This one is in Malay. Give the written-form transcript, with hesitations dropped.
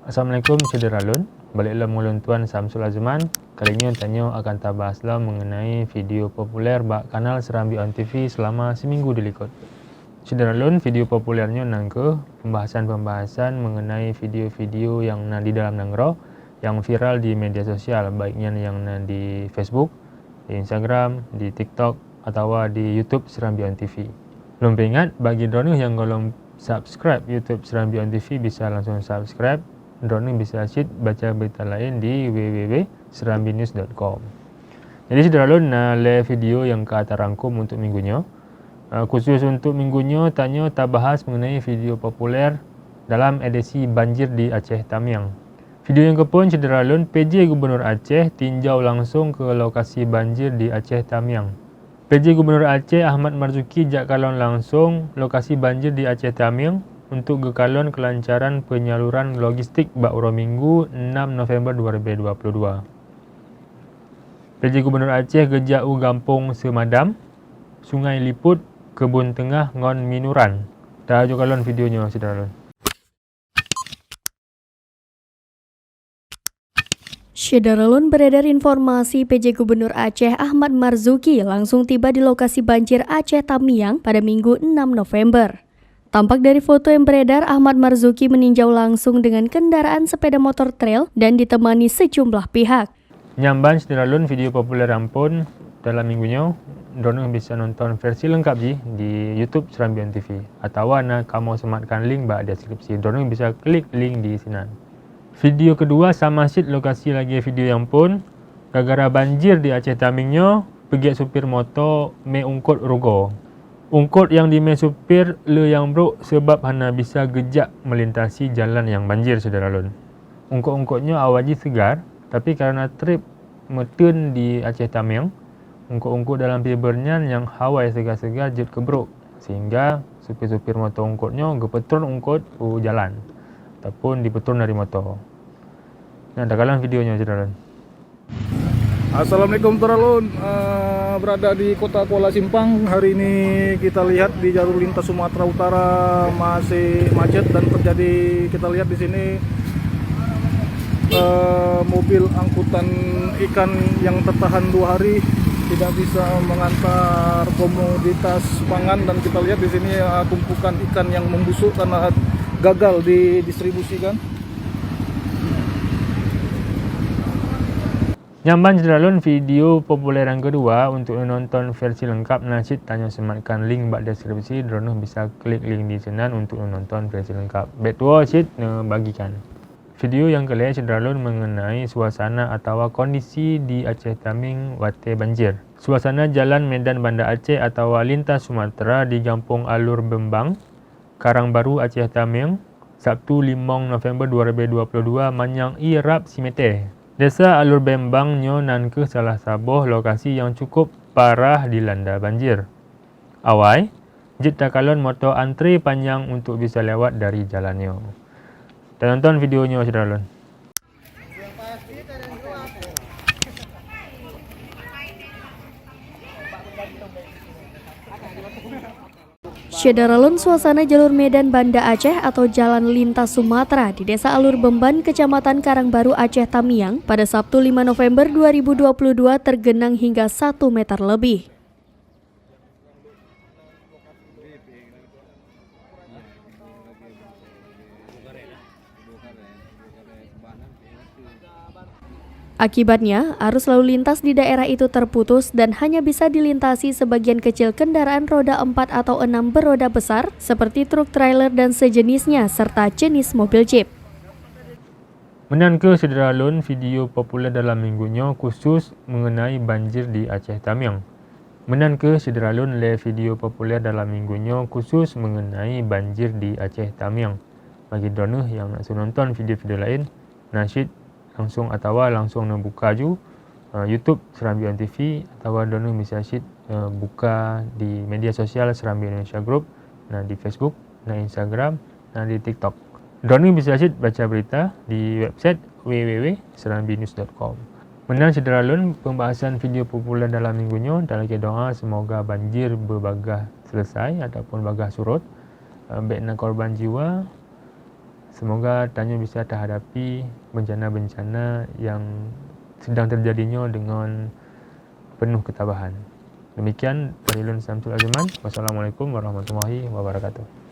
Assalamualaikum Cederalun. Baliklah mulun Tuan Samsul Azman. Kali ini tanya akan tabahaslah mengenai video populer bak kanal Serambi On TV selama seminggu dilikut. Cederalun, video populernya nangke pembahasan-pembahasan mengenai video-video yang di dalam nanggro yang viral di media sosial, baiknya yang di Facebook, di Instagram, di TikTok atau di YouTube Serambi On TV. Belum ingat, bagi drone yang belum subscribe YouTube Serambi On TV bisa langsung subscribe. Drone bisa asyik baca berita lain di www.serambinews.com. Jadi Cederalun, le video yang ke atas rangkum untuk minggunya. Khusus untuk minggunya tanya tak bahas mengenai video populer dalam edisi banjir di Aceh Tamiang. Video yang kepun Cederalun, PJ Gubernur Aceh tinjau langsung ke lokasi banjir di Aceh Tamiang. PJ Gubernur Aceh Ahmad Marzuki jak kalon langsung lokasi banjir di Aceh Tamiang untuk gekalon kelancaran penyaluran logistik bak uro minggu 6 November 2022. PJ Gubernur Aceh gejau Gampung Semadam, Sungai Liput, Kebun Tengah ngon Minuran. Dah jo kalon videonya Cederalun. Cederalun, beredar informasi PJ Gubernur Aceh Ahmad Marzuki langsung tiba di lokasi banjir Aceh Tamiang pada Minggu 6 November. Tampak dari foto yang beredar, Ahmad Marzuki meninjau langsung dengan kendaraan sepeda motor trail dan ditemani sejumlah pihak. Nyamban Cederalun, video populer ampun dalam minggunya, drone bisa nonton versi lengkap di YouTube Serambi On TV. Atau kamu sematkan link bak deskripsi. Drone bisa klik link di sini. Video kedua sama sit lokasi lagi video yang pun gara-gara banjir di Aceh Tamingnya, pergi supir motor me ungkut rugo. Ungkut yang di me supir le yang bro sebab hana bisa gejak melintasi jalan yang banjir Cederalun. Ungkut-ungkutnya awaji segar, tapi karena trip metun di Aceh Tamiang, ungkut-ungkut dalam fibernya yang hawai segar-segar jet kebruk, sehingga supir-supir motor ungkutnya gepetron ungkut jalan ataupun dipetron dari motor. Nah, dah kalang videonya Cederalun. Assalamualaikum Cederalun, berada di kota Kuala Simpang. Hari ini kita lihat di jalur lintas Sumatera Utara masih macet dan terjadi, kita lihat di sini mobil angkutan ikan yang tertahan 2 hari tidak bisa mengantar komoditas pangan, dan kita lihat di sini tumpukan ikan yang membusuk karena gagal didistribusikan. Nyamban Cederalun, video populer yang kedua untuk menonton versi lengkap nasid tanya sematkan link bak deskripsi. Drone bisa klik link di sini untuk menonton versi lengkap. Betua sid bagikan. Video yang kelima Cederalun mengenai suasana atau kondisi di Aceh Taming wate banjir. Suasana jalan Medan Banda Aceh atau lintas Sumatera di Kampung Alur Bembang, Karangbaru Aceh Taming, Sabtu 5 November 2022 manyang irap simete. Desa Alur Bembang nyo nan ke salah sabuh lokasi yang cukup parah dilanda banjir. Awai, jit takalon motor antri panjang untuk bisa lewat dari jalannya. Dan tonton videonya Cederalun. Cederalun, suasana jalur Medan Banda Aceh atau Jalan Lintas Sumatera di Desa Alur Bemban, Kecamatan Karangbaru, Aceh Tamiang pada Sabtu 5 November 2022 tergenang hingga 1 meter lebih. Akibatnya, arus lalu lintas di daerah itu terputus dan hanya bisa dilintasi sebagian kecil kendaraan roda 4 atau 6 beroda besar seperti truk trailer dan sejenisnya serta jenis mobil jeep. Menan ke Cederalun, video populer dalam minggunya khusus mengenai banjir di Aceh Tamiang. Menan ke Cederalun, le video populer dalam minggunya khusus mengenai banjir di Aceh Tamiang. Bagi drone yang nak nonton video-video lain, nasyid langsung atau langsung buka YouTube Serambi On TV atau drone bisa asyik buka di media sosial Serambi Indonesia Group, di Facebook, Instagram, di TikTok. Drone bisa asyik baca berita di website www.serambinews.com. Menang Cederalun, pembahasan video populer dalam minggunya dalam doa semoga banjir berbagah selesai ataupun bagah surut, baik korban jiwa Semoga Tanyo bisa terhadapi bencana-bencana yang sedang terjadinya dengan penuh ketabahan. Demikian dari Lun Samsul Azuman. Wassalamualaikum warahmatullahi wabarakatuh.